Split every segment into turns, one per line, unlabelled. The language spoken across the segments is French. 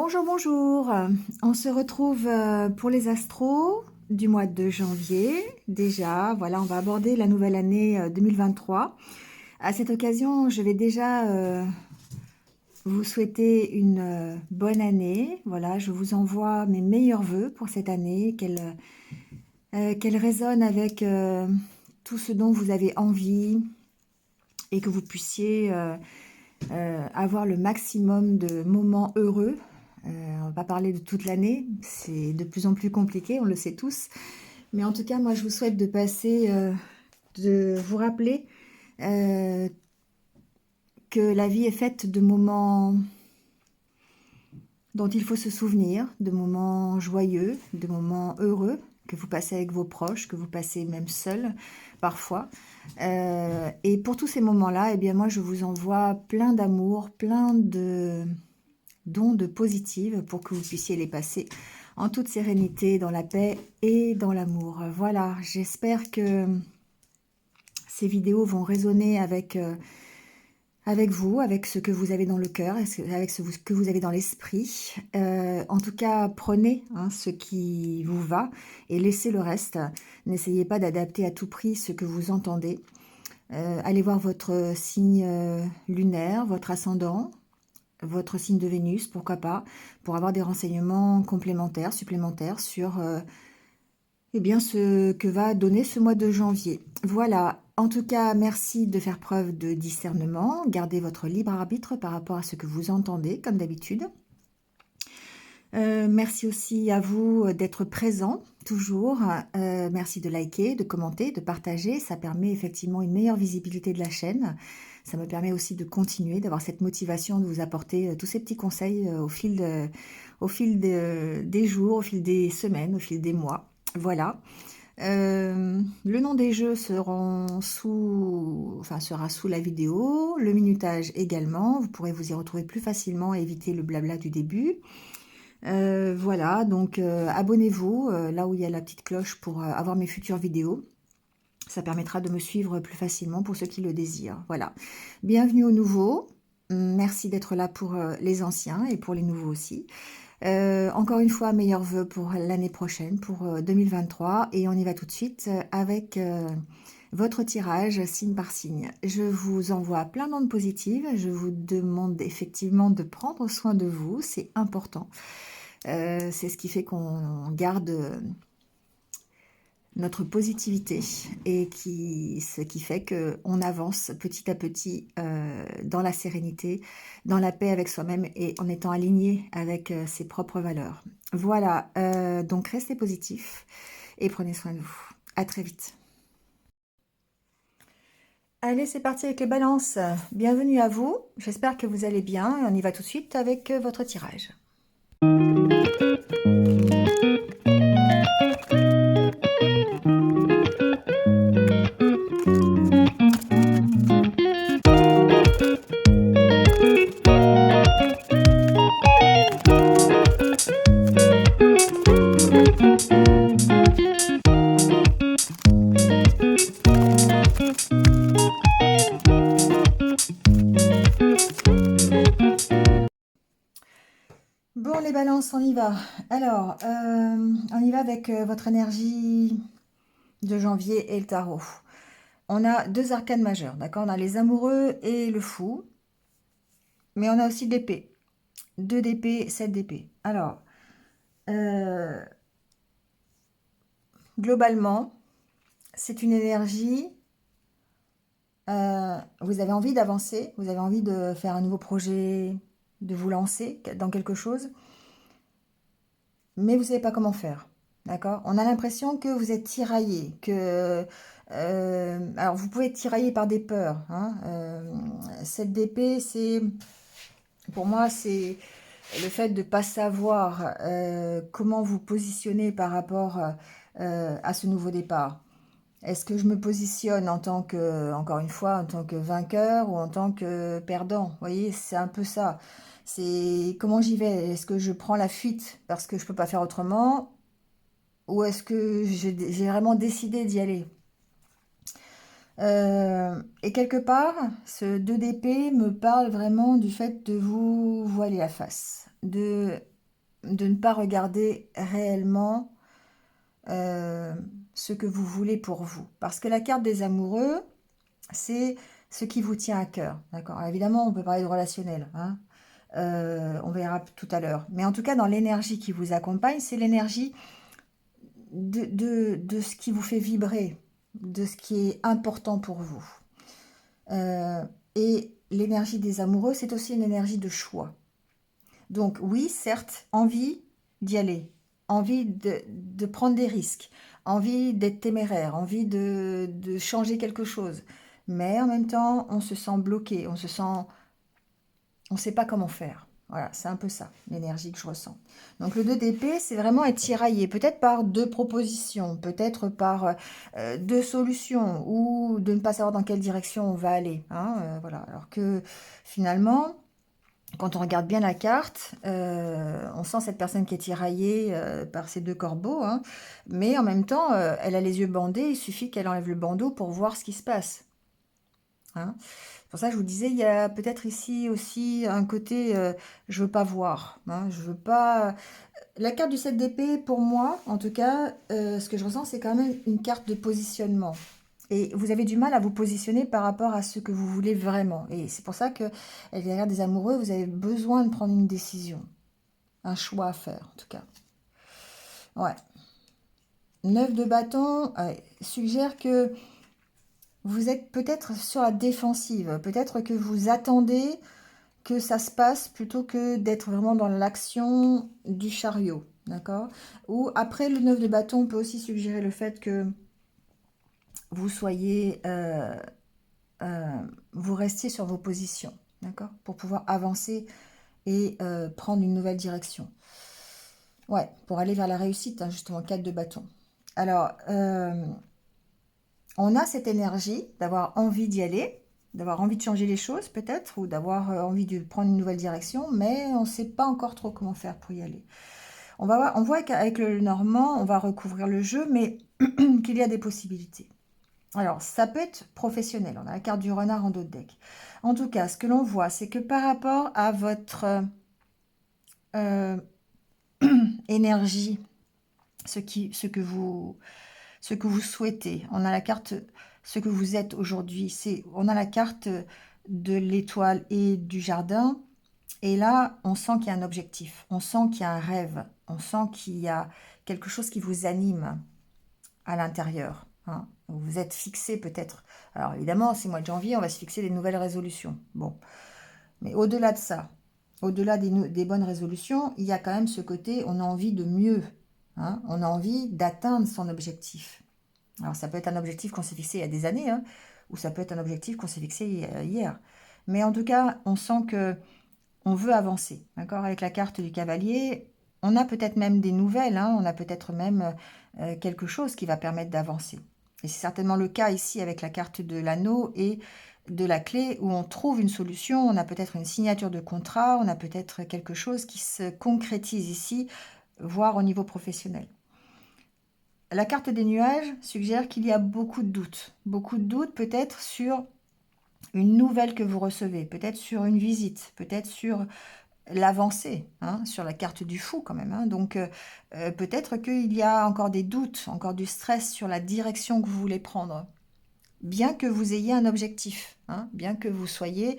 Bonjour, bonjour. On se retrouve pour les astros du mois de janvier. Déjà, voilà, on va aborder la nouvelle année 2023. À cette occasion, je vais déjà vous souhaiter une bonne année. Voilà, je vous envoie mes meilleurs vœux pour cette année, qu'elle résonne avec tout ce dont vous avez envie et que vous puissiez avoir le maximum de moments heureux. On va pas parler de toute l'année, c'est de plus en plus compliqué, on le sait tous. Mais en tout cas, moi, je vous souhaite de passer, de vous rappeler euh, que la vie est faite de moments dont il faut se souvenir, de moments joyeux, de moments heureux que vous passez avec vos proches, que vous passez même seul parfois. Et pour tous ces moments-là, eh bien moi, je vous envoie plein d'amour, plein de d'ondes positives pour que vous puissiez les passer en toute sérénité, dans la paix et dans l'amour. Voilà, j'espère que ces vidéos vont résonner avec vous, avec ce que vous avez dans le cœur, avec ce que vous avez dans l'esprit. En tout cas, prenez ce qui vous va et laissez le reste. N'essayez pas d'adapter à tout prix ce que vous entendez. Allez voir votre signe lunaire, votre ascendant, votre signe de Vénus, pourquoi pas, pour avoir des renseignements complémentaires, supplémentaires sur eh bien, ce que va donner ce mois de janvier. Voilà, en tout cas, merci de faire preuve de discernement, gardez votre libre arbitre par rapport à ce que vous entendez, comme d'habitude. Merci aussi à vous d'être présent, toujours. Merci de liker, de commenter, de partager. Ça permet effectivement une meilleure visibilité de la chaîne. Ça me permet aussi de continuer, d'avoir cette motivation de vous apporter tous ces petits conseils au fil des jours, au fil des semaines, au fil des mois. Voilà. Le nom des jeux sera sous la vidéo, le minutage également. Vous pourrez vous y retrouver plus facilement et éviter le blabla du début. Voilà, donc abonnez-vous là où il y a la petite cloche pour avoir mes futures vidéos. Ça permettra de me suivre plus facilement pour ceux qui le désirent. Voilà. Bienvenue aux nouveaux. Merci d'être là pour les anciens et pour les nouveaux aussi. Encore une fois, meilleurs vœux pour l'année prochaine, pour 2023. Et on y va tout de suite avec votre tirage signe par signe. Je vous envoie plein d'ondes positives. Je vous demande effectivement de prendre soin de vous. C'est important. C'est ce qui fait qu'on garde notre positivité et ce qui fait qu'on avance petit à petit dans la sérénité, dans la paix avec soi-même et en étant aligné avec ses propres valeurs. Voilà, donc restez positifs et prenez soin de vous. À très vite. Allez, c'est parti avec les balances. Bienvenue à vous. J'espère que vous allez bien. On y va tout de suite avec votre tirage. Bon, les balances, on y va. Alors, on y va avec votre énergie de janvier et le tarot. On a deux arcanes majeures, d'accord? On a les amoureux et le fou. Mais on a aussi l'épée. 2 d'épée, 7 d'épée. Alors, euh, globalement, c'est une énergie. Vous avez envie d'avancer, vous avez envie de faire un nouveau projet, de vous lancer dans quelque chose, mais vous ne savez pas comment faire. D'accord? On a l'impression que vous êtes tiraillé, que alors vous pouvez être tiraillé par des peurs. Hein, 7 d'épée, c'est pour moi, c'est le fait de ne pas savoir comment vous positionner par rapport à ce nouveau départ. Est-ce que je me positionne en tant que, encore une fois, en tant que vainqueur ou en tant que perdant? Vous voyez, c'est un peu ça. C'est comment j'y vais? Est-ce que je prends la fuite parce que je ne peux pas faire autrement? Ou est-ce que j'ai vraiment décidé d'y aller? Et quelque part, ce 2 d'épée me parle vraiment du fait de vous voiler la face, de de ne pas regarder réellement euh, ce que vous voulez pour vous. Parce que la carte des amoureux, c'est ce qui vous tient à cœur. D'accord? Alors, évidemment, on peut parler de relationnel, hein. On verra tout à l'heure. Mais en tout cas, dans l'énergie qui vous accompagne, c'est l'énergie de ce qui vous fait vibrer, de ce qui est important pour vous. Euh, et l'énergie des amoureux, c'est aussi une énergie de choix. Donc oui, certes, envie d'y aller, envie de prendre des risques, envie d'être téméraire, envie de changer quelque chose. Mais en même temps, on se sent bloqué, on ne sait pas comment faire. Voilà, c'est un peu ça, l'énergie que je ressens. Donc le 2 d'épée, c'est vraiment être tiraillé, peut-être par deux propositions, peut-être par deux solutions, ou de ne pas savoir dans quelle direction on va aller, hein, voilà. Alors que finalement, quand on regarde bien la carte, on sent cette personne qui est tiraillée par ces deux corbeaux, hein, mais en même temps, elle a les yeux bandés, il suffit qu'elle enlève le bandeau pour voir ce qui se passe, hein. C'est pour ça que je vous disais, il y a peut-être ici aussi un côté je veux pas voir, hein, je veux pas. La carte du 7 d'épée, pour moi, en tout cas, ce que je ressens, c'est quand même une carte de positionnement. Et vous avez du mal à vous positionner par rapport à ce que vous voulez vraiment. Et c'est pour ça que, avec la carte des amoureux, vous avez besoin de prendre une décision. Un choix à faire, en tout cas. Ouais. 9 de bâton suggère que vous êtes peut-être sur la défensive. Peut-être que vous attendez que ça se passe plutôt que d'être vraiment dans l'action du chariot. D'accord? Ou après le 9 de bâton, on peut aussi suggérer le fait que vous soyez, vous restiez sur vos positions, d'accord? Pour pouvoir avancer et prendre une nouvelle direction. Ouais, pour aller vers la réussite, hein, justement, 4 de bâton. Alors, on a cette énergie d'avoir envie d'y aller, d'avoir envie de changer les choses peut-être, ou d'avoir envie de prendre une nouvelle direction, mais on ne sait pas encore trop comment faire pour y aller. On voit qu'avec le Normand, on va recouvrir le jeu, mais qu'il y a des possibilités. Alors, ça peut être professionnel. On a la carte du renard en dos de deck. En tout cas, ce que l'on voit, c'est que par rapport à votre euh, énergie, ce que vous souhaitez, on a la carte, ce que vous êtes aujourd'hui, on a la carte de l'étoile et du jardin. Et là, on sent qu'il y a un objectif, on sent qu'il y a un rêve, on sent qu'il y a quelque chose qui vous anime à l'intérieur, hein. Vous êtes fixé peut-être. Alors évidemment, c'est mois de janvier, on va se fixer des nouvelles résolutions. Bon, mais au-delà de ça, au-delà des bonnes résolutions, il y a quand même ce côté, on a envie de mieux, hein. On a envie d'atteindre son objectif. Alors ça peut être un objectif qu'on s'est fixé il y a des années, hein, ou ça peut être un objectif qu'on s'est fixé hier. Mais en tout cas, on sent que on veut avancer, d'accord? Avec la carte du cavalier, on a peut-être même des nouvelles, hein, on a peut-être même quelque chose qui va permettre d'avancer. Et c'est certainement le cas ici avec la carte de l'anneau et de la clé où on trouve une solution, on a peut-être une signature de contrat, on a peut-être quelque chose qui se concrétise ici, voire au niveau professionnel. La carte des nuages suggère qu'il y a beaucoup de doutes peut-être sur une nouvelle que vous recevez, peut-être sur une visite, peut-être sur l'avancée, hein, sur la carte du fou quand même, hein. Donc peut-être qu'il y a encore des doutes, encore du stress sur la direction que vous voulez prendre, bien que vous ayez un objectif, hein, bien que vous soyez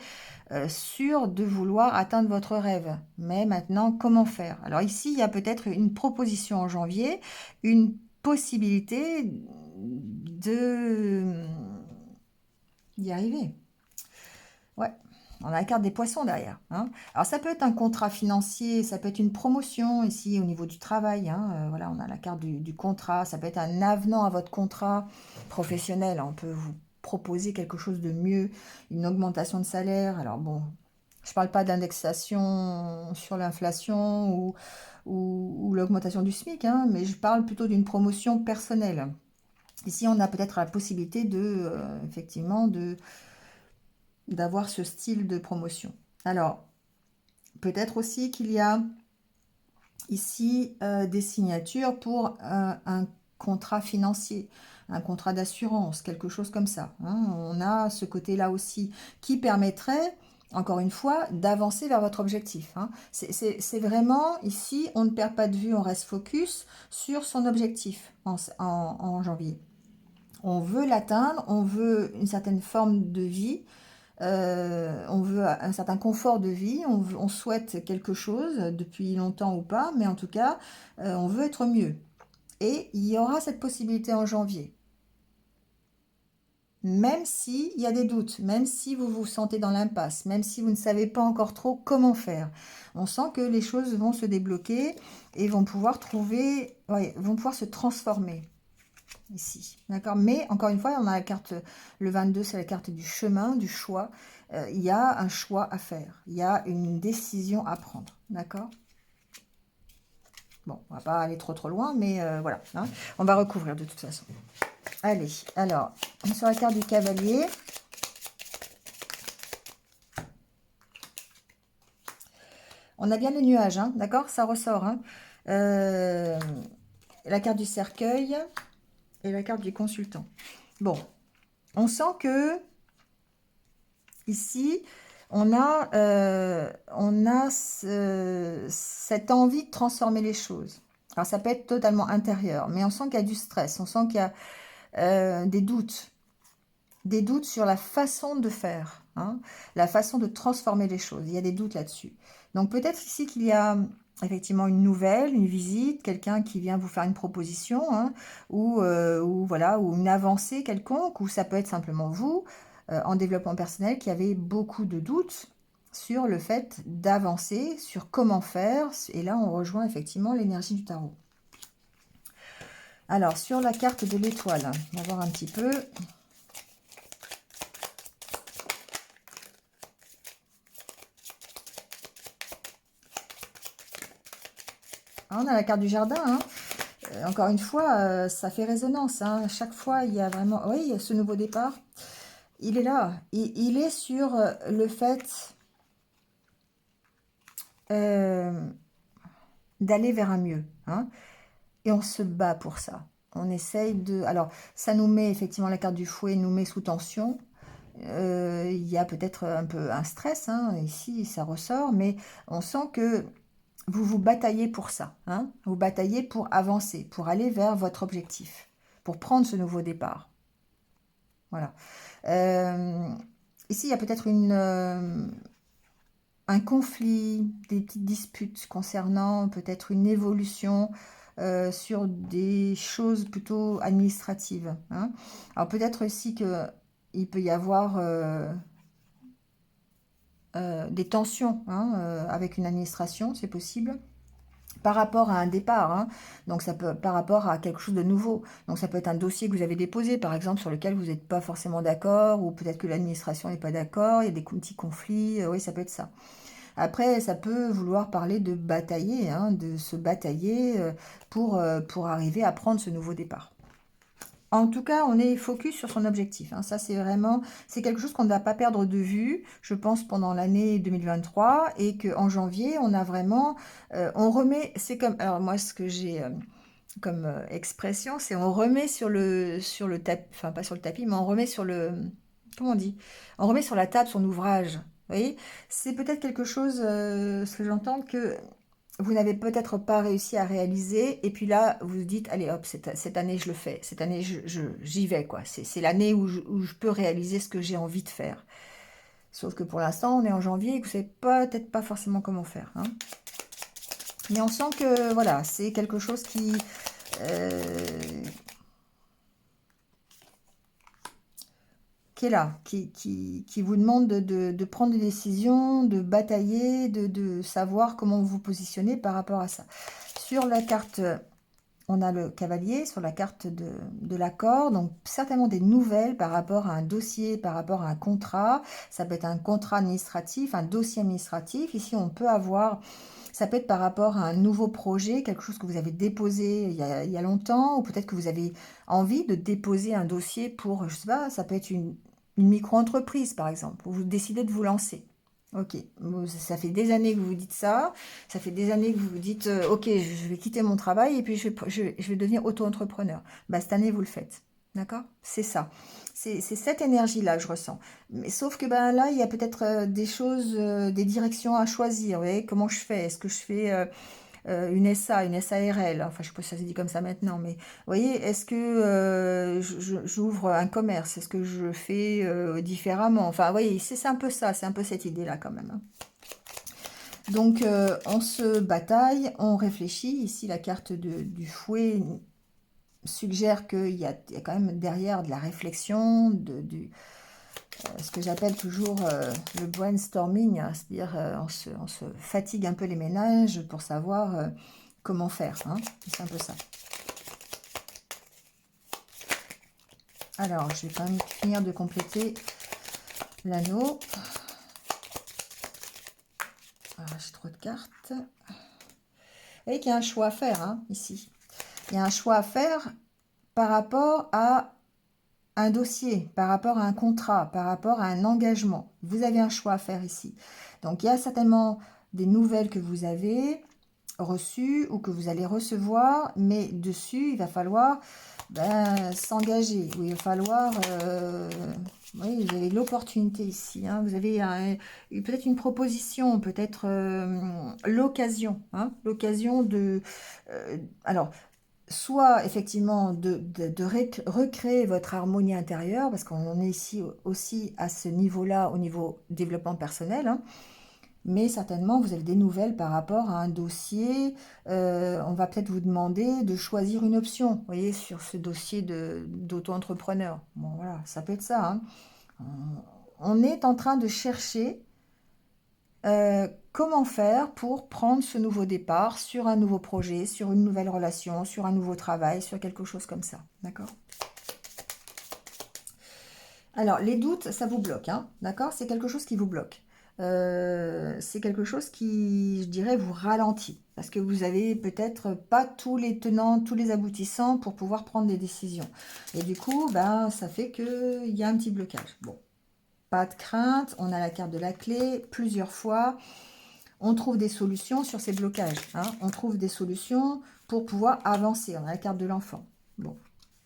sûr de vouloir atteindre votre rêve. Mais maintenant, comment faire? Alors ici, il y a peut-être une proposition en janvier, une possibilité de d'y arriver. Ouais, on a la carte des poissons derrière, hein. Alors ça peut être un contrat financier, ça peut être une promotion ici au niveau du travail, hein. Voilà, on a la carte du contrat, ça peut être un avenant à votre contrat professionnel. On peut vous proposer quelque chose de mieux, une augmentation de salaire. Alors bon, je ne parle pas d'indexation sur l'inflation ou l'augmentation du SMIC, hein, mais je parle plutôt d'une promotion personnelle. Ici, on a peut-être la possibilité effectivement, d'avoir ce style de promotion. Alors, peut-être aussi qu'il y a ici des signatures pour un contrat financier, un contrat d'assurance, quelque chose comme ça, hein. On a ce côté-là aussi qui permettrait encore une fois, d'avancer vers votre objectif. Hein. C'est vraiment, ici, on ne perd pas de vue, on reste focus sur son objectif en janvier. On veut l'atteindre, on veut une certaine forme de vie, on veut un certain confort de vie, on souhaite quelque chose depuis longtemps ou pas, mais en tout cas, on veut être mieux. Et il y aura cette possibilité en janvier. Même s'il y a des doutes, même si vous vous sentez dans l'impasse, même si vous ne savez pas encore trop comment faire, on sent que les choses vont se débloquer et vont pouvoir trouver, ouais, vont pouvoir se transformer ici. D'accord? Mais encore une fois, on a la carte, le 22, c'est la carte du chemin, du choix. Il y a un choix à faire. Il y a une décision à prendre. D'accord? Bon, on va pas aller trop loin, mais voilà. Hein, on va recouvrir de toute façon. Allez, alors, sur la carte du cavalier, on a bien les nuages, hein, d'accord? Ça ressort. Hein. La carte du cercueil et la carte du consultant. Bon, on sent que ici, on a cette envie de transformer les choses. Alors, ça peut être totalement intérieur, mais on sent qu'il y a du stress, on sent qu'il y a des doutes sur la façon de faire, hein, la façon de transformer les choses. Il y a des doutes là-dessus. Donc, peut-être ici qu'il y a effectivement une nouvelle, une visite, quelqu'un qui vient vous faire une proposition, hein, ou voilà, ou une avancée quelconque, ou ça peut être simplement vous, en développement personnel, qui avez beaucoup de doutes sur le fait d'avancer, sur comment faire, et là on rejoint effectivement l'énergie du tarot. Alors, sur la carte de l'étoile, on va voir un petit peu. On a la carte du jardin, hein. Encore une fois, ça fait résonance. Hein. Chaque fois, il y a vraiment... Oui, il y a ce nouveau départ. Il est là. Il est sur le fait d'aller vers un mieux. Hein. Et on se bat pour ça. On essaye de... Alors, ça nous met, effectivement, la carte du fouet nous met sous tension. Il y a peut-être un peu un stress. Hein. Ici, ça ressort. Mais on sent que vous vous bataillez pour ça, hein, vous bataillez pour avancer, pour aller vers votre objectif, pour prendre ce nouveau départ. Voilà. Ici, il y a peut-être un conflit, des petites disputes concernant peut-être une évolution sur des choses plutôt administratives. Hein. Alors peut-être aussi qu'il peut y avoir des tensions, hein, avec une administration, c'est possible. Par rapport à un départ, hein. Donc ça peut, par rapport à quelque chose de nouveau. Donc ça peut être un dossier que vous avez déposé, par exemple, sur lequel vous n'êtes pas forcément d'accord, ou peut-être que l'administration n'est pas d'accord, il y a des petits conflits, oui, ça peut être ça. Après, ça peut vouloir parler de batailler, hein, de se batailler pour arriver à prendre ce nouveau départ. En tout cas, on est focus sur son objectif. Hein. Ça, c'est vraiment, c'est quelque chose qu'on ne va pas perdre de vue, je pense, pendant l'année 2023, et qu'en janvier, on a vraiment, on remet, c'est comme, alors moi, ce que j'ai comme expression, c'est on remet sur le tapis, enfin pas sur le tapis, mais on remet sur le, comment on dit, on remet sur la table son ouvrage. Vous voyez, c'est peut-être quelque chose, ce que j'entends, que vous n'avez peut-être pas réussi à réaliser, et puis là, vous vous dites, allez hop, cette année je le fais, cette année j'y vais, quoi. C'est l'année où je peux réaliser ce que j'ai envie de faire. Sauf que pour l'instant, on est en janvier et que vous ne savez peut-être pas forcément comment faire. Hein. Mais on sent que, voilà, c'est quelque chose qui est là, qui vous demande de prendre des décisions, de batailler, de savoir comment vous positionnez par rapport à ça. Sur la carte, on a le cavalier, sur la carte de l'accord, donc certainement des nouvelles par rapport à un dossier, par rapport à un contrat. Ça peut être un contrat administratif, un dossier administratif. Ici, on peut avoir... Ça peut être par rapport à un nouveau projet, quelque chose que vous avez déposé il y a longtemps, ou peut-être que vous avez envie de déposer un dossier pour, je sais pas, ça peut être une micro-entreprise, par exemple, où vous décidez de vous lancer. Ok, ça fait des années que vous vous dites ça, ça fait des années que vous vous dites, ok, je vais quitter mon travail et puis je vais devenir auto-entrepreneur. Bah, cette année, vous le faites. D'accord? C'est ça. C'est cette énergie-là que je ressens. Mais sauf que ben là, il y a peut-être des choses, des directions à choisir. Vous voyez, comment je fais? Est-ce que je fais une SA, une SARL? Enfin, je sais pas si ça se dit comme ça maintenant, mais vous voyez, est-ce que j'ouvre un commerce? Est-ce que je fais différemment? Enfin, vous voyez, c'est un peu ça, c'est un peu cette idée-là quand même, hein. Donc, on se bataille, on réfléchit. Ici, la carte du fouet suggère qu'il y a quand même derrière de la réflexion, ce que j'appelle toujours le brainstorming, hein, c'est-à-dire on se fatigue un peu les ménages pour savoir comment faire, hein. C'est un peu ça. Alors, je vais quand même finir de compléter l'anneau. Ah, j'ai trop de cartes. Vous voyez qu'il y a un choix à faire, hein, ici. Il y a un choix à faire par rapport à un dossier, par rapport à un contrat, par rapport à un engagement. Vous avez un choix à faire ici. Donc, il y a certainement des nouvelles que vous avez reçues ou que vous allez recevoir, mais dessus, il va falloir s'engager, ou il va falloir... oui, vous avez l'opportunité ici, hein. Vous avez peut-être une proposition, peut-être l'occasion, hein, l'occasion de... alors, soit effectivement de recréer votre harmonie intérieure, parce qu'on en est ici aussi à ce niveau-là, au niveau développement personnel, hein, mais certainement vous avez des nouvelles par rapport à un dossier. On va peut-être vous demander de choisir une option, vous voyez, sur ce dossier d'auto-entrepreneur. Bon, voilà, ça peut être ça, hein. On est en train de chercher comment faire pour prendre ce nouveau départ sur un nouveau projet, sur une nouvelle relation, sur un nouveau travail, sur quelque chose comme ça. D'accord? Alors, les doutes, ça vous bloque, hein, d'accord? C'est quelque chose qui vous bloque. C'est quelque chose qui, je dirais, vous ralentit. Parce que vous avez peut-être pas tous les tenants, tous les aboutissants pour pouvoir prendre des décisions. Et du coup, ben, ça fait qu'il y a un petit blocage. Bon, pas de crainte, on a la carte de la clé plusieurs fois. On trouve des solutions sur ces blocages, hein. On trouve des solutions pour pouvoir avancer. On a la carte de l'enfant. Bon,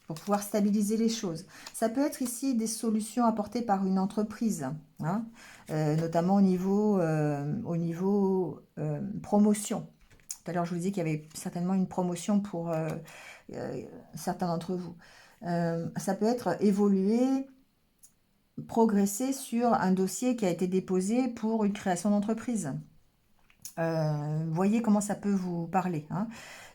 pour pouvoir stabiliser les choses. Ça peut être ici des solutions apportées par une entreprise, hein, notamment au niveau promotion. Tout à l'heure, je vous disais qu'il y avait certainement une promotion pour certains d'entre vous. Ça peut être évoluer, progresser sur un dossier qui a été déposé pour une création d'entreprise. Voyez comment ça peut vous parler, hein.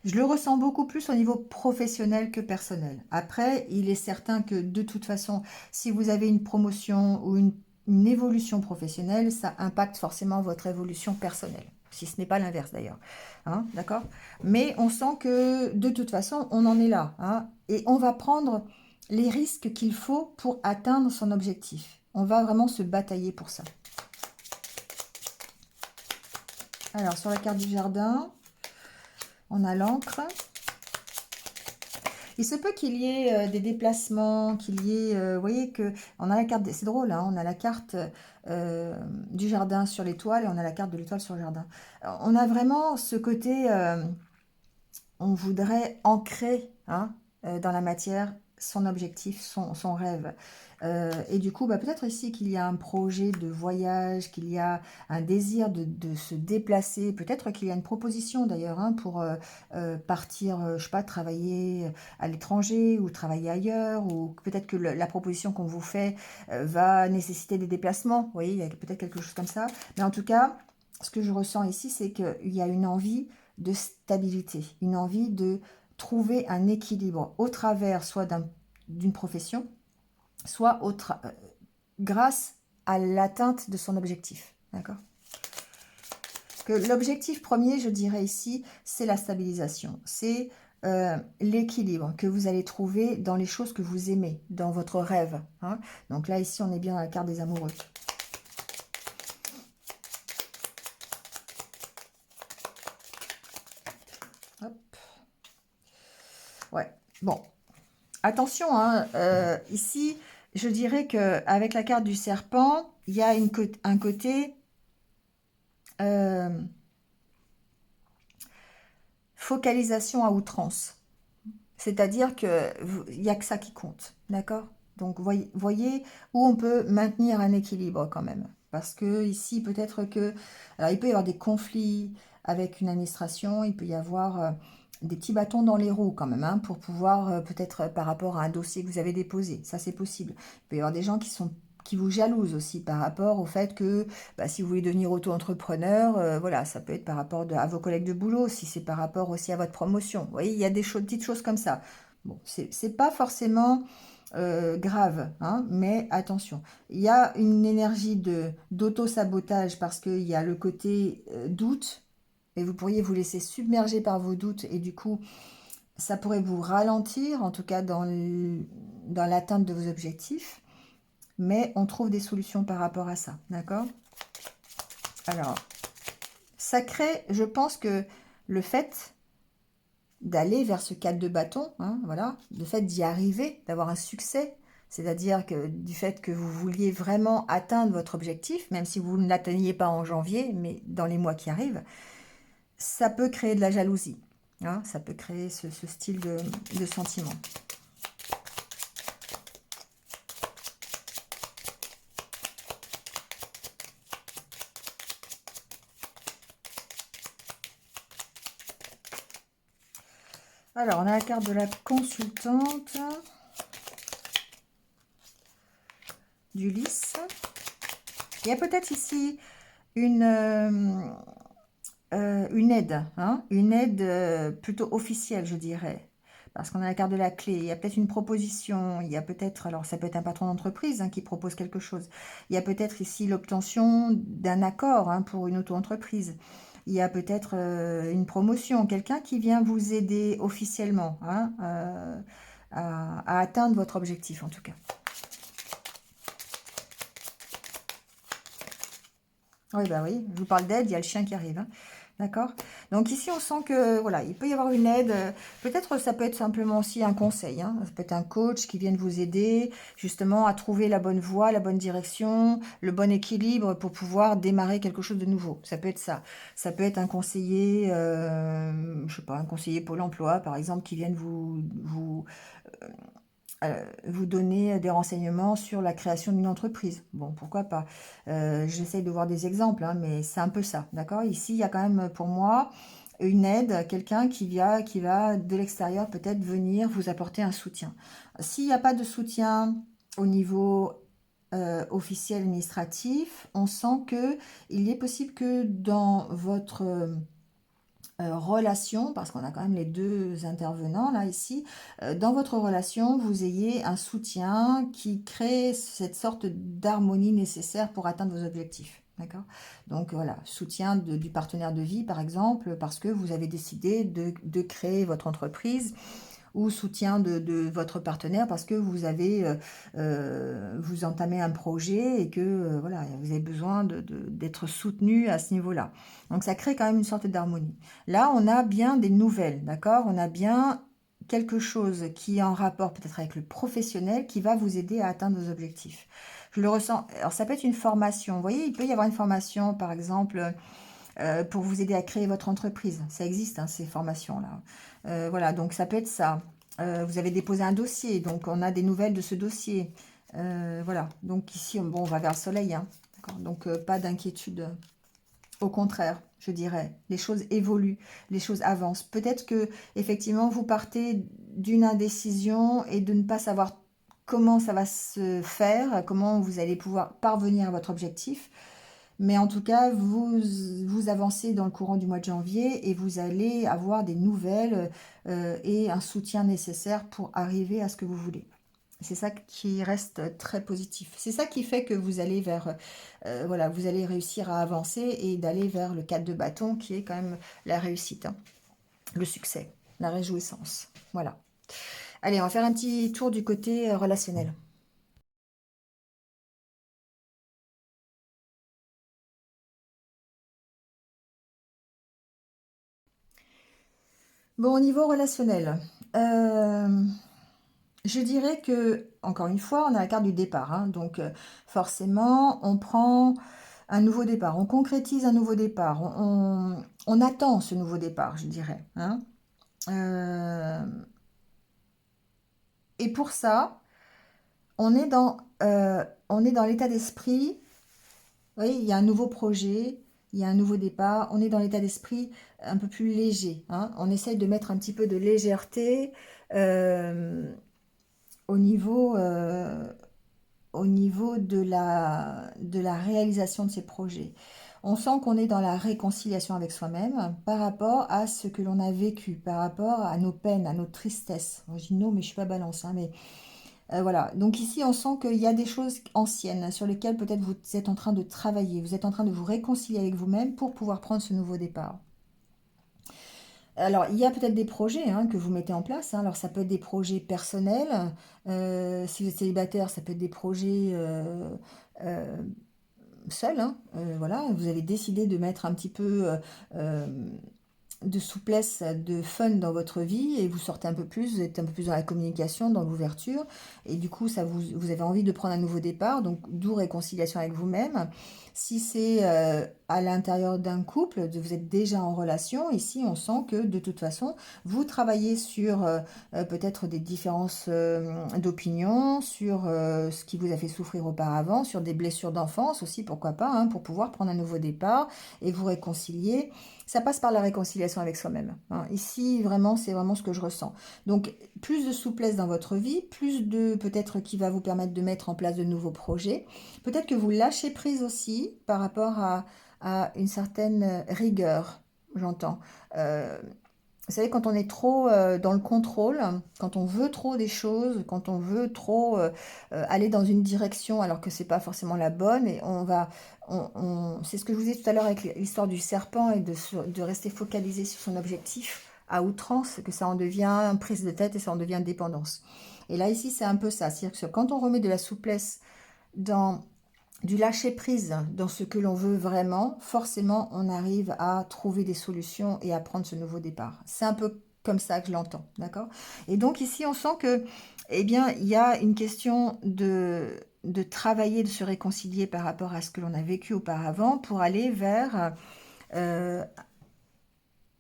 Je le ressens beaucoup plus au niveau professionnel que personnel. Après, il est certain que de toute façon, si vous avez une promotion ou une évolution professionnelle, ça impacte forcément votre évolution personnelle. Si ce n'est pas l'inverse d'ailleurs, hein, d'accord? Mais on sent que de toute façon, on en est là, hein, et on va prendre les risques qu'il faut pour atteindre son objectif. On va vraiment se batailler pour ça. Alors, sur la carte du jardin, on a l'encre. Il se peut qu'il y ait des déplacements, qu'il y ait... vous voyez que on a la carte... C'est drôle, hein, on a la carte du jardin sur l'étoile et on a la carte de l'étoile sur le jardin. On a vraiment ce côté... on voudrait ancrer, hein, dans la matière son objectif, son rêve. Et du coup, peut-être ici qu'il y a un projet de voyage, qu'il y a un désir de se déplacer. Peut-être qu'il y a une proposition d'ailleurs, hein, pour partir, je sais pas, travailler à l'étranger ou travailler ailleurs. Ou peut-être que la proposition qu'on vous fait va nécessiter des déplacements. Vous voyez, il y a peut-être quelque chose comme ça. Mais en tout cas, ce que je ressens ici, c'est qu'il y a une envie de stabilité, une envie de trouver un équilibre au travers soit d'une profession, soit grâce à l'atteinte de son objectif. D'accord? Parce que l'objectif premier, je dirais ici, c'est la stabilisation. C'est l'équilibre que vous allez trouver dans les choses que vous aimez, dans votre rêve, hein. Donc là, ici, on est bien dans la carte des amoureux. Hop. Ouais, bon. Attention, hein, ici, je dirais qu'avec la carte du serpent, il y a un côté focalisation à outrance. C'est-à-dire que il n'y a que ça qui compte, d'accord? Donc voyez où on peut maintenir un équilibre quand même. Parce que ici, peut-être que... Alors, il peut y avoir des conflits avec une administration, il peut y avoir des petits bâtons dans les roues quand même, hein, pour pouvoir, peut-être par rapport à un dossier que vous avez déposé. Ça, c'est possible. Il peut y avoir des gens qui vous jalousent aussi par rapport au fait que bah, si vous voulez devenir auto-entrepreneur, voilà, ça peut être par rapport à vos collègues de boulot, si c'est par rapport aussi à votre promotion. Vous voyez, il y a des petites choses comme ça. Bon, c'est pas forcément grave, hein, mais attention. Il y a une énergie d'auto-sabotage parce qu'il y a le côté doute, et vous pourriez vous laisser submerger par vos doutes, et du coup, ça pourrait vous ralentir, en tout cas dans l'atteinte de vos objectifs, mais on trouve des solutions par rapport à ça, d'accord? Alors, ça crée, je pense que le fait d'aller vers ce cadre de bâton, hein, voilà, le fait d'y arriver, d'avoir un succès, c'est-à-dire que du fait que vous vouliez vraiment atteindre votre objectif, même si vous ne l'atteigniez pas en janvier, mais dans les mois qui arrivent, ça peut créer de la jalousie, hein, ça peut créer ce style de sentiment. Alors, on a la carte de la consultante, d'Ulysse. Il y a peut-être ici une aide, hein, une aide plutôt officielle, je dirais. Parce qu'on a la carte de la clé, il y a peut-être une proposition, il y a peut-être, alors ça peut être un patron d'entreprise, hein, qui propose quelque chose. Il y a peut-être ici l'obtention d'un accord, hein, pour une auto-entreprise. Il y a peut-être une promotion, quelqu'un qui vient vous aider officiellement, hein, à atteindre votre objectif en tout cas. Oui, bah oui, je vous parle d'aide, il y a le chien qui arrive, hein. D'accord? Donc ici, on sent que voilà, il peut y avoir une aide. Peut-être ça peut être simplement aussi un conseil, hein. Ça peut être un coach qui vienne vous aider justement à trouver la bonne voie, la bonne direction, le bon équilibre pour pouvoir démarrer quelque chose de nouveau. Ça peut être ça. Ça peut être un conseiller, je sais pas, un conseiller Pôle emploi, par exemple, qui vienne vous donner des renseignements sur la création d'une entreprise. Bon, pourquoi pas. J'essaye de voir des exemples, hein, mais c'est un peu ça, d'accord? Ici, il y a quand même pour moi une aide, quelqu'un qui va de l'extérieur peut-être venir vous apporter un soutien. S'il n'y a pas de soutien au niveau officiel administratif, on sent que il est possible que dans votre relation, parce qu'on a quand même les deux intervenants là ici, dans votre relation, vous ayez un soutien qui crée cette sorte d'harmonie nécessaire pour atteindre vos objectifs. D'accord? Donc voilà, soutien du partenaire de vie, par exemple, parce que vous avez décidé de créer votre entreprise, ou soutien de votre partenaire parce que vous avez vous entamez un projet et que voilà, vous avez besoin d'être soutenu à ce niveau-là. Donc ça crée quand même une sorte d'harmonie. Là, on a bien des nouvelles, d'accord? On a bien quelque chose qui est en rapport peut-être avec le professionnel qui va vous aider à atteindre vos objectifs. Je le ressens. Alors ça peut être une formation. Vous voyez, il peut y avoir une formation, par exemple, pour vous aider à créer votre entreprise. Ça existe, hein, ces formations-là. Voilà, donc ça peut être ça. Vous avez déposé un dossier, donc on a des nouvelles de ce dossier. Voilà, donc ici, bon, on va vers le soleil, hein. Donc pas d'inquiétude. Au contraire, je dirais, les choses évoluent, les choses avancent. Peut-être que effectivement, vous partez d'une indécision et de ne pas savoir comment ça va se faire, comment vous allez pouvoir parvenir à votre objectif. Mais en tout cas, vous avancez dans le courant du mois de janvier et vous allez avoir des nouvelles et un soutien nécessaire pour arriver à ce que vous voulez. C'est ça qui reste très positif. C'est ça qui fait que vous allez vers, voilà, vous allez réussir à avancer et d'aller vers le cadre de bâton qui est quand même la réussite, hein, le succès, la réjouissance. Voilà. Allez, on va faire un petit tour du côté relationnel. Bon, au niveau relationnel, euh, je dirais que, encore une fois, on a la carte du départ, hein, donc forcément, on prend un nouveau départ, on concrétise un nouveau départ, on attend ce nouveau départ, je dirais, hein. Euh, Et pour ça, on est dans l'état d'esprit, vous voyez, il y a un nouveau projet, il y a un nouveau départ, on est dans l'état d'esprit un peu plus léger, hein. On essaye de mettre un petit peu de légèreté euh, au niveau, de la réalisation de ces projets. On sent qu'on est dans la réconciliation avec soi-même par rapport à ce que l'on a vécu, par rapport à nos peines, à nos tristesses. Moi, je dis non, mais je suis pas balance, hein, mais voilà. Donc ici, on sent qu'il y a des choses anciennes sur lesquelles peut-être vous êtes en train de travailler, vous êtes en train de vous réconcilier avec vous-même pour pouvoir prendre ce nouveau départ. Alors, il y a peut-être des projets hein, que vous mettez en place, hein. Alors, ça peut être des projets personnels. Si vous êtes célibataire, ça peut être des projets euh, seuls, hein. Voilà, vous avez décidé de mettre un petit peu euh, de souplesse, de fun dans votre vie et vous sortez un peu plus, vous êtes un peu plus dans la communication, dans l'ouverture et du coup, vous avez envie de prendre un nouveau départ, donc d'où réconciliation avec vous-même. Si c'est à l'intérieur d'un couple, vous êtes déjà en relation, ici on sent que de toute façon, vous travaillez sur peut-être des différences d'opinion, sur ce qui vous a fait souffrir auparavant, sur des blessures d'enfance aussi, pourquoi pas, hein, pour pouvoir prendre un nouveau départ et vous réconcilier. Ça passe par la réconciliation avec soi-même, hein. Ici, vraiment, c'est vraiment ce que je ressens. Donc, plus de souplesse dans votre vie, plus de peut-être qui va vous permettre de mettre en place de nouveaux projets. Peut-être que vous lâchez prise aussi par rapport à une certaine rigueur, j'entends. Euh, vous savez, quand on est trop dans le contrôle, quand on veut trop des choses, quand on veut trop aller dans une direction alors que c'est pas forcément la bonne, et c'est ce que je vous disais tout à l'heure avec l'histoire du serpent et de rester focalisé sur son objectif à outrance, que ça en devient une prise de tête et ça en devient une dépendance. Et là, ici, c'est un peu ça. C'est-à-dire que quand on remet de la souplesse dans du lâcher-prise dans ce que l'on veut vraiment, forcément, on arrive à trouver des solutions et à prendre ce nouveau départ. C'est un peu comme ça que je l'entends, d'accord? Et donc ici, on sent que, eh bien, il y a une question de travailler, de se réconcilier par rapport à ce que l'on a vécu auparavant pour aller vers euh,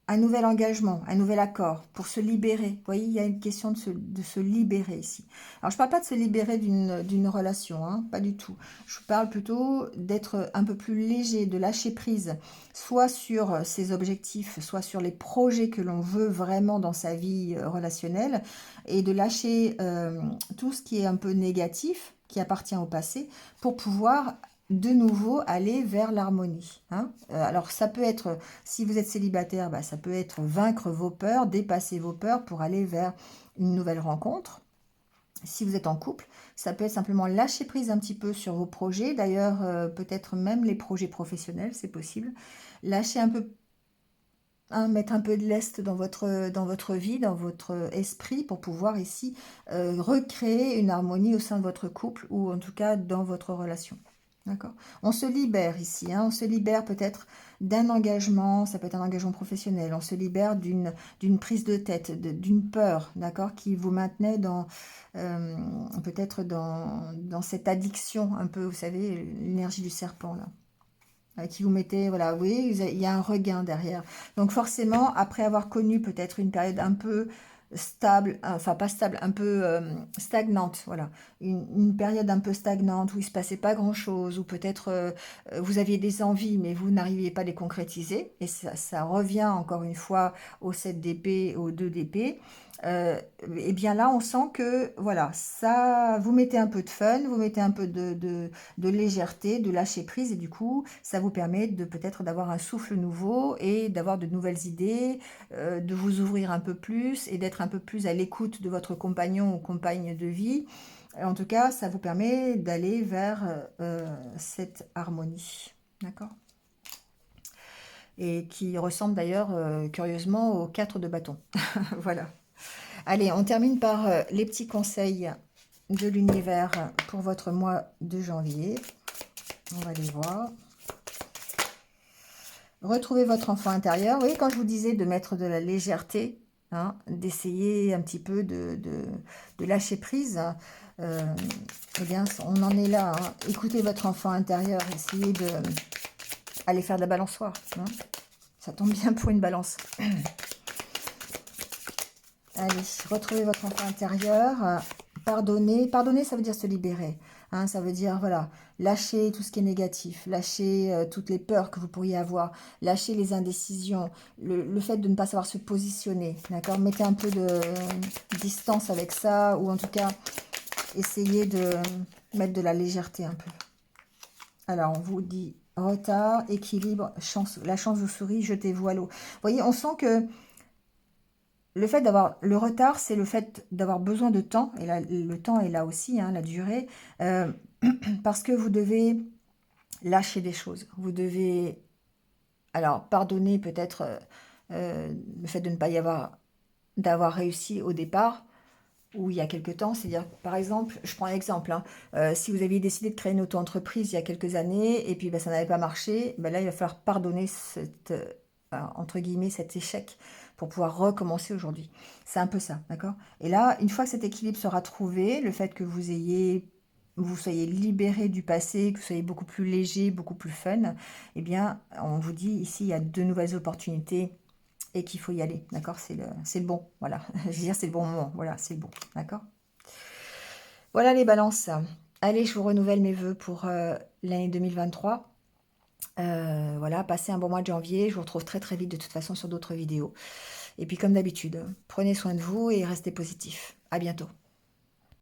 un nouvel engagement, un nouvel accord, pour se libérer. Vous voyez, il y a une question de se libérer ici. Alors, je ne parle pas de se libérer d'une relation, hein, pas du tout. Je parle plutôt d'être un peu plus léger, de lâcher prise, soit sur ses objectifs, soit sur les projets que l'on veut vraiment dans sa vie relationnelle, et de lâcher tout ce qui est un peu négatif, qui appartient au passé, pour pouvoir de nouveau aller vers l'harmonie, hein. Alors ça peut être, si vous êtes célibataire, bah, ça peut être vaincre vos peurs, dépasser vos peurs pour aller vers une nouvelle rencontre. Si vous êtes en couple, ça peut être simplement lâcher prise un petit peu sur vos projets, d'ailleurs peut-être même les projets professionnels, c'est possible. Lâcher un peu, hein, mettre un peu de lest dans votre vie, dans votre esprit pour pouvoir ici recréer une harmonie au sein de votre couple ou en tout cas dans votre relation. D'accord? On se libère ici, hein, on se libère peut-être d'un engagement, ça peut être un engagement professionnel, on se libère d'une prise de tête, d'une peur, d'accord, qui vous maintenait dans peut-être dans cette addiction un peu, vous savez, l'énergie du serpent là, qui vous mettait, voilà, oui, il y a un regain derrière. Donc forcément, après avoir connu peut-être une période un peu stable, enfin pas stable, un peu stagnante, voilà, une période un peu stagnante où il se passait pas grand-chose, ou peut-être vous aviez des envies mais vous n'arriviez pas à les concrétiser, et ça revient encore une fois au 7 d'épée, au 2 d'épée. Et bien là, on sent que voilà, ça, vous mettez un peu de fun, vous mettez un peu de légèreté, de lâcher prise, et du coup, ça vous permet de peut-être d'avoir un souffle nouveau et d'avoir de nouvelles idées, de vous ouvrir un peu plus et d'être un peu plus à l'écoute de votre compagnon ou compagne de vie. En tout cas, ça vous permet d'aller vers cette harmonie, d'accord? Et qui ressemble d'ailleurs curieusement aux 4 de bâton. Voilà. Allez, on termine par les petits conseils de l'univers pour votre mois de janvier. On va les voir. Retrouvez votre enfant intérieur. Oui, quand je vous disais de mettre de la légèreté, hein, d'essayer un petit peu de lâcher prise, eh bien, on en est là, hein. Écoutez votre enfant intérieur, essayez de aller faire de la balançoire, hein. Ça tombe bien pour une balance. Allez, retrouvez votre enfant intérieur Pardonner, pardonner, ça veut dire se libérer. Hein, ça veut dire, voilà, lâcher tout ce qui est négatif, lâcher toutes les peurs que vous pourriez avoir, lâcher les indécisions, le fait de ne pas savoir se positionner, d'accord? Mettez un peu de distance avec ça, ou en tout cas, essayez de mettre de la légèreté un peu. Alors, on vous dit retard, équilibre, chance, la chance vous sourit, jetez-vous à l'eau. Vous voyez, on sent que le fait d'avoir le retard, c'est le fait d'avoir besoin de temps, et là, le temps est là aussi, hein, la durée, euh, parce que vous devez lâcher des choses. Vous devez, alors, pardonner peut-être le fait de ne pas y avoir, d'avoir réussi au départ, ou il y a quelque temps, c'est-à-dire, par exemple, je prends un exemple, hein, si vous aviez décidé de créer une auto-entreprise il y a quelques années, et puis ben, ça n'avait pas marché, ben là, il va falloir pardonner cette, entre guillemets, cet échec pour pouvoir recommencer aujourd'hui. C'est un peu ça, d'accord? Et là, une fois que cet équilibre sera trouvé, le fait que vous soyez libéré du passé, que vous soyez beaucoup plus léger, beaucoup plus fun, eh bien, on vous dit ici, il y a de nouvelles opportunités et qu'il faut y aller, d'accord? C'est le bon, voilà. Je veux dire, c'est le bon moment, voilà, c'est le bon, d'accord? Voilà les balances. Allez, je vous renouvelle mes vœux pour l'année 2023. Voilà, passez un bon mois de janvier. Je vous retrouve très très vite de toute façon sur d'autres vidéos. Et puis comme d'habitude, prenez soin de vous et restez positifs. À bientôt.